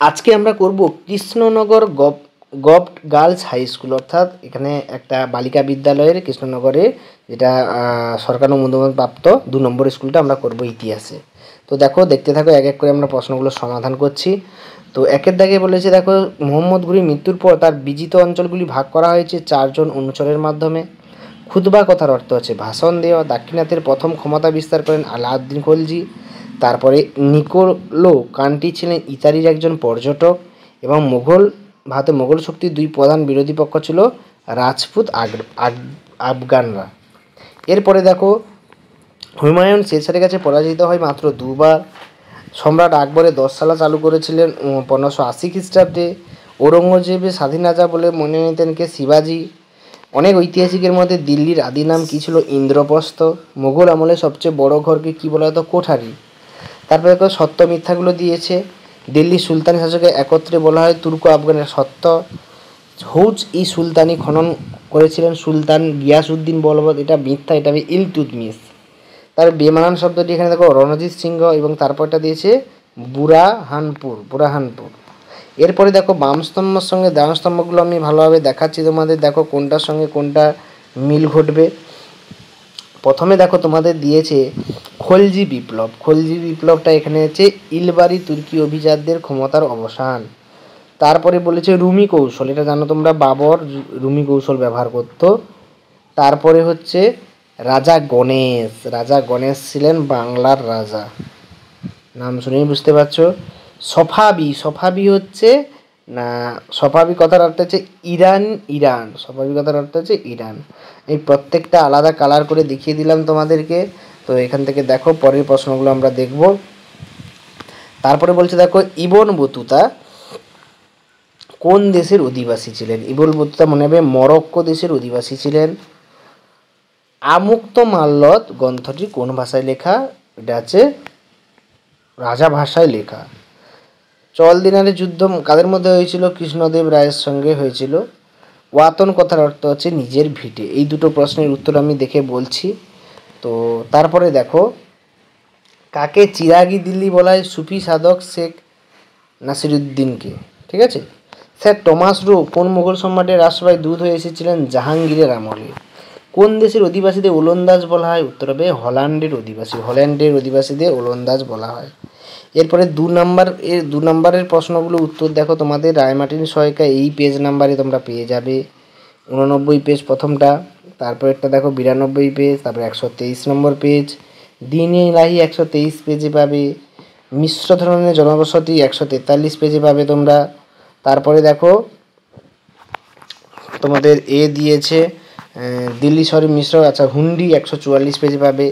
আজকে আমরা করব Krishnanagar government girls high school, অর্থাৎ এখানে একটা বালিকা বিদ্যালয়ের কৃষ্ণনগরে, যেটা সরকার অনুমোদন প্রাপ্ত 2 নম্বর স্কুলটা আমরা করব ইতিহাসে। তো দেখো, দেখতে থাকো, এক এক করে আমরা প্রশ্নগুলো সমাধান করছি। তো একের দাগে বলেছে, দেখো, মোহাম্মদ ঘুরির মৃত্যুর পর তার বিজিত অঞ্চলগুলি ভাগ করা হয়েছে 4 জন অনুচরের মাধ্যমে। খুতবা কথার অর্থ হচ্ছে ভাষণ দেওয়া। দাক্ষিণাত্যের প্রথম ক্ষমতা বিস্তার করেন আলাউদ্দিন খলজি। তারপরে নিকোলো কান্টি ছিলেন ইতালির একজন পর্যটক, এবং ভারতে মোগল শক্তির 2 প্রধান বিরোধী পক্ষ ছিল রাজপুত আফগানরা। এরপরে দেখো, হুমায়ুন শেরশাহের কাছে পরাজিত হয় মাত্র 2 বার। সম্রাট আকবরের 10 সালা চালু করেছিলেন 1580 খ্রিস্টাব্দে। ঔরঙ্গজেবের স্বাধীন রাজা বলে মনে নিতেন কে? শিবাজি। অনেক ঐতিহাসিকের মধ্যে দিল্লির আদি নাম কী ছিল? ইন্দ্রপ্রস্থ। মুঘল আমলে সবচেয়ে বড় ঘরকে কী বলা হতো? কোঠারি। তারপরে দেখো, সত্য মিথ্যাগুলো দিয়েছে। দিল্লির সুলতানি শাসকের একত্রে বলা হয় তুর্ক আফগানের সত্য। হৌজ ই সুলতানি খনন করেছিলেন সুলতান গিয়াসউদ্দিন বলবৎ, এটা মিথ্যা, এটা হবে ইলতুৎমিশ। তার বেমানান শব্দটি এখানে দেখো রণজিৎ সিংহ, এবং তারপরটা দিয়েছে বুরাহানপুর। এরপরে দেখো, বাম স্তম্ভের সঙ্গে ডান স্তম্ভগুলো আমি ভালোভাবে দেখাচ্ছি তোমাদের, দেখো কোনটার সঙ্গে কোনটা মিল ঘটবে। প্রথমে দেখো তোমাদের দিয়েছে খলজি বিপ্লব। খলজি বিপ্লবটা এখানে হচ্ছে ইলবারি তুর্কি অভিজাতদের ক্ষমতার অবসান। তারপরে বলেছে রুমি কৌশল, এটা জানো তোমরা, বাবর রুমি কৌশল ব্যবহার করত। তারপরে হচ্ছে রাজা গণেশ। রাজা গণেশ ছিলেন বাংলার রাজা, নাম শুনেই বুঝতে পারছো। সফাবি হচ্ছে না, সফাবি কথার অর্থ হচ্ছে ইরান। সফাবি কথার অর্থ হচ্ছে ইরান। এই প্রত্যেকটা আলাদা কালার করে দেখিয়ে দিলাম তোমাদেরকে। তো এখান থেকে দেখো, পরের প্রশ্নগুলো আমরা দেখব। তারপরে বলছে, দেখো, ইবন বতুতা কোন দেশের অধিবাসী ছিলেন? ইবন বতুতা মনে হবে মরক্কো দেশের অধিবাসী ছিলেন। আমুক্ত মাল্যদ গ্রন্থটি কোন ভাষায় লেখা? এটা আছে রাজা ভাষায় লেখা। চল দিনারের যুদ্ধ কাদের মধ্যে হয়েছিল? কৃষ্ণদেব রায়ের সঙ্গে হয়েছিল। ওয়াতন কথার অর্থ হচ্ছে নিজের ভিটে। এই দুটো প্রশ্নের উত্তর আমি দেখে বলছি। তো তারপরে দেখো, কাকে চিরাগি দিল্লি বলা হয়? সুফি সাধক শেখ নাসিরুদ্দিনকে। ঠিক আছে। স্যার টমাস রো কোন মুঘল সম্রাটের রাজসভায় দুধ হয়ে এসেছিলেন? জাহাঙ্গীরের আমলে। কোন দেশের অধিবাসীদের ওলন্দাজ বলা হয়? উত্তর হবে হল্যান্ডের অধিবাসীদের ওলন্দাজ বলা হয়। এরপরে 2 নম্বরের প্রশ্নগুলো উত্তর দেখো তোমাদের। রায়মার্টিন সহায়িকা এই পেজ নাম্বারে তোমরা পেয়ে যাবে। 89 পেজ প্রথমটা, তারপরেরটা দেখো 92 পেজ, তারপরে 123 নম্বর পেজ। দিন-ই ইলাহি 123 পেজে পাবে। মিশ্র ধরনের জনবসতি 143 পেজে পাবে তোমরা। তারপরে দেখো তোমাদের দিয়েছে দিল্লি শহরে মিশ্র, আচ্ছা, হুন্ডি 144 পেজে পাবে।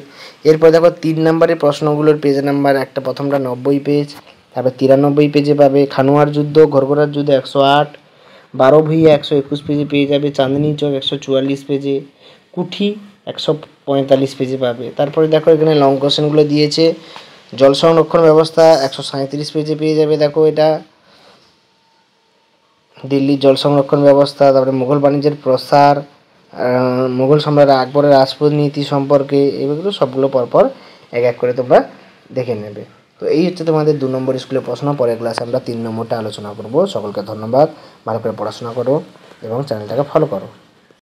এরপর দেখো 3 নম্বরের প্রশ্নগুলোর পেজ নাম্বার, একটা প্রথমটা 90 পেজ, তারপর 93 পেজে পাবে। খানোয়ার যুদ্ধ, ঘরঘরার যুদ্ধ 108, 12 ভূঁইয়া 121 পেজে পেয়ে যাবে। চাঁদনি চক 144 পেজে, কুঠি 145 পেজে পাবে। তারপরে দেখো এখানে লং কোশ্চেনগুলো দিয়েছে। জল সংরক্ষণ ব্যবস্থা 137 পেজে পেয়ে যাবে। দেখো এটা দিল্লির জল সংরক্ষণ ব্যবস্থা। তারপরে মুঘল বাণিজ্যের প্রসার, মুঘল সম্রাট আকবরের রাজপুত নীতি সম্পর্কে, এগুলো সবগুলো পরপর এক এক করে তোমরা দেখে নেবে। তো এই হচ্ছে তোমাদের 2 নম্বর স্কুলের প্রশ্ন। পরের ক্লাসে আমরা 3 নম্বরটা আলোচনা করব। সকলকে ধন্যবাদ। ভালো করে পড়াশোনা করো এবং চ্যানেলটাকে ফলো করো।